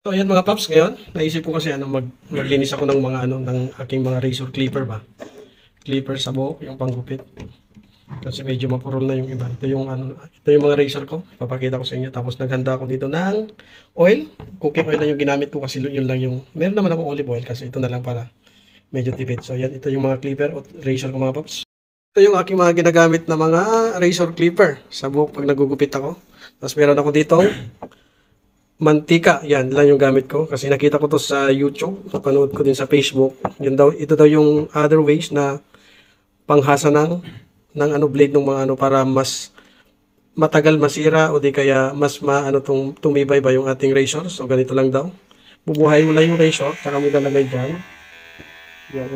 So ayan mga paps, ngayon naisip ko kasi maglinis ako ng mga ng aking mga razor clipper ba. Clipper sa buhok, yung panggupit. Kasi medyo mapurol na yung iba. Ito yung mga razor ko. Papakita ko sa inyo. Tapos naghanda ako dito ng oil. Cooking oil na yung ginamit ko kasi yun lang yung meron naman akong olive oil kasi ito na lang para medyo tipid. So ayan, ito yung mga clipper o razor ko mga paps. Ito yung aking mga ginagamit na mga razor clipper sa buhok pag nagugupit ako. Tapos meron ako dito mantika, yan lang yung gamit ko kasi nakita ko to sa YouTube, napanood ko din sa Facebook. Ito daw yung other ways na panghasa ng blade ng mga para mas matagal masira o di kaya mas tumibay ba yung ating razor. So ganito lang daw. Bubuhayin mo lang yung razor, saka mo ilalagay diyan. Yan,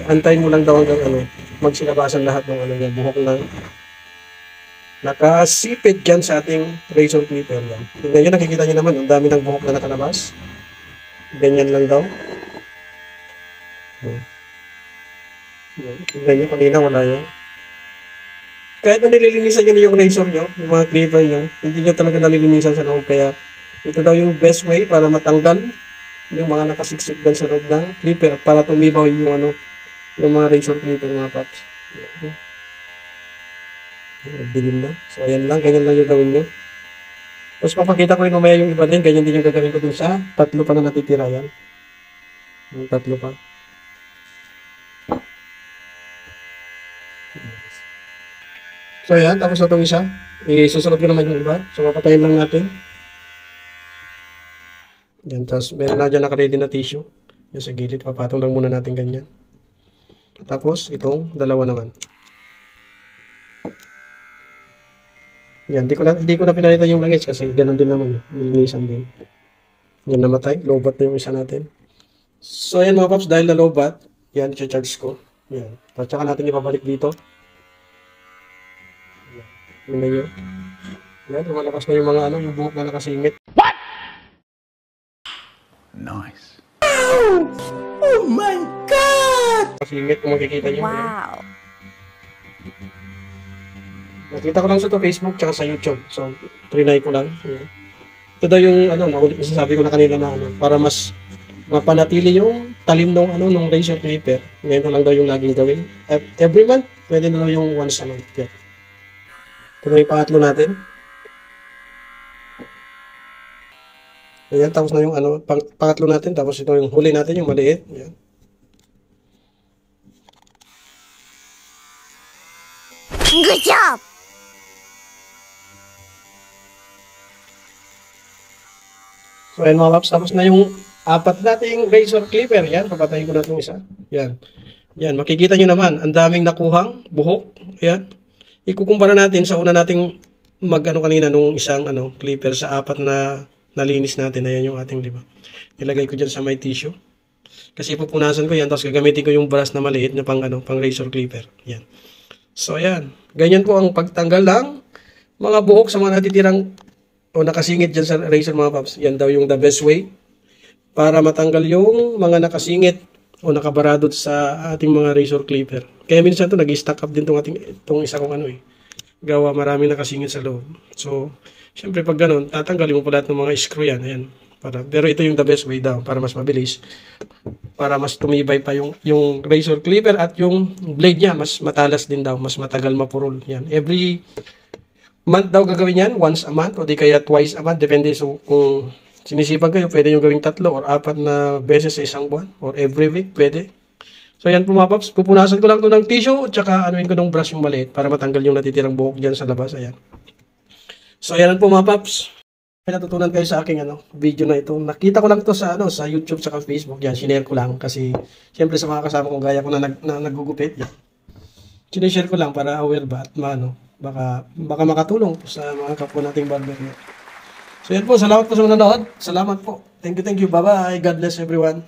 antayin mo lang daw hanggang magsilabasan lahat ng yung buhok ng nakasipid dyan sa ating razor clipper yan. Tignan nyo, nakikita nyo naman, ang dami ng buhok na nakalabas. Ganyan lang daw. Tignan nyo, kanina wala yan. Kahit na nililinisan nyo yung razor nyo, yung mga clipper nyo, hindi nyo talaga nalilinisan sa loob. Kaya ito daw yung best way para matanggal yung mga nakasiksik dyan sa loob ng clipper para tumibaw yung mga razor clipper mga paps. Dilim na. So, ayan lang. Ganyan lang yung gawin nyo. Tapos, papakita ko rin umaya yung iba din. Ganyan din yung gagawin ko dun sa tatlo pa na natitira yan. Yung tatlo pa. So, ayan. Tapos na itong isa. Susunod ko naman yung iba. So, papatayin lang natin. Yan. Tapos, meron na dyan naka-ready na tissue. Yan sa gilid. Papatong lang muna natin ganyan. Tapos, itong dalawa naman. Yan, hindi ko na pinalitan yung langis kasi ganun din naman. Nilinisan din. Yan, namatay. Low-bat na yung isa natin. So, ayan mga paps, dahil na low-bat, yan, i-charge ko. Yan. At saka natin ipabalik dito. Yan na yun. Yan, lumalakas na yung mga yung buhok na nakasingit. What? Nice. Oh my God! Kasingit, kung makikita nyo. Wow. Yan. Nakita ko lang sa Facebook tsaka sa YouTube. So, trinay ko lang. Ito daw yung masasabi ko na kanina na para mas mapanatili yung talim ng razor clipper. Ngayon lang daw yung laging gawin. Every month, pwede na daw yung once a month. Yeah. Ito na yung pangatlo natin. Ayan, tapos na yung pangatlo natin. Tapos ito yung huli natin, yung maliit. Ayan. Good job! So, ayan mga paps, tapos na yung apat nating razor clipper. Yan, papatayin ko na itong isa. Yan. Yan, makikita nyo naman, ang daming nakuhang buhok. Yan. Ikukumpara natin sa una nating kanina nung isang clipper sa apat na nalinis natin. Ayan yung ating, diba? Ilagay ko dyan sa may tissue. Kasi pupunasan ko yan, tapos gagamitin ko yung brush na maliit na pang razor clipper. Yan. So, ayan. Ganyan po ang pagtanggal ng mga buhok sa mga natitirang o nakasingit dyan sa razor mga paps. Yan daw yung the best way para matanggal yung mga nakasingit o nakabarado sa ating mga razor clipper. Kaya minsan to nag-stack up din itong isa kong gawa maraming nakasingit sa loob. So, syempre pag ganun, tatanggalin mo po lahat ng mga screw yan. Ayan. Pero ito yung the best way daw para mas mabilis. Para mas tumibay pa yung razor clipper at yung blade niya mas matalas din daw. Mas matagal mapurol. Yan. Every month daw gagawin yan, once a month o di kaya twice a month, depende kung sinisipag kayo, pwede nyo gawing 3 or 4 na beses sa isang buwan or every week, pwede. So yan po mga paps, pupunasan ko lang ito ng tissue at saka anuin ko ng brush yung maliit para matanggal yung natitirang buhok dyan sa labas. Ayan. So yan po mga paps, may natutunan kayo sa aking video na ito. Nakita ko lang ito sa YouTube saka Facebook. Yan, sinare ko lang kasi siyempre sa mga kasama kong gaya ko na naggugupit. Yan. Sinishare ko lang para aware ba at baka makatulong sa mga kapwa nating barber. So yan po, salamat po sa manonood. Salamat po. Thank you. Bye-bye. God bless everyone.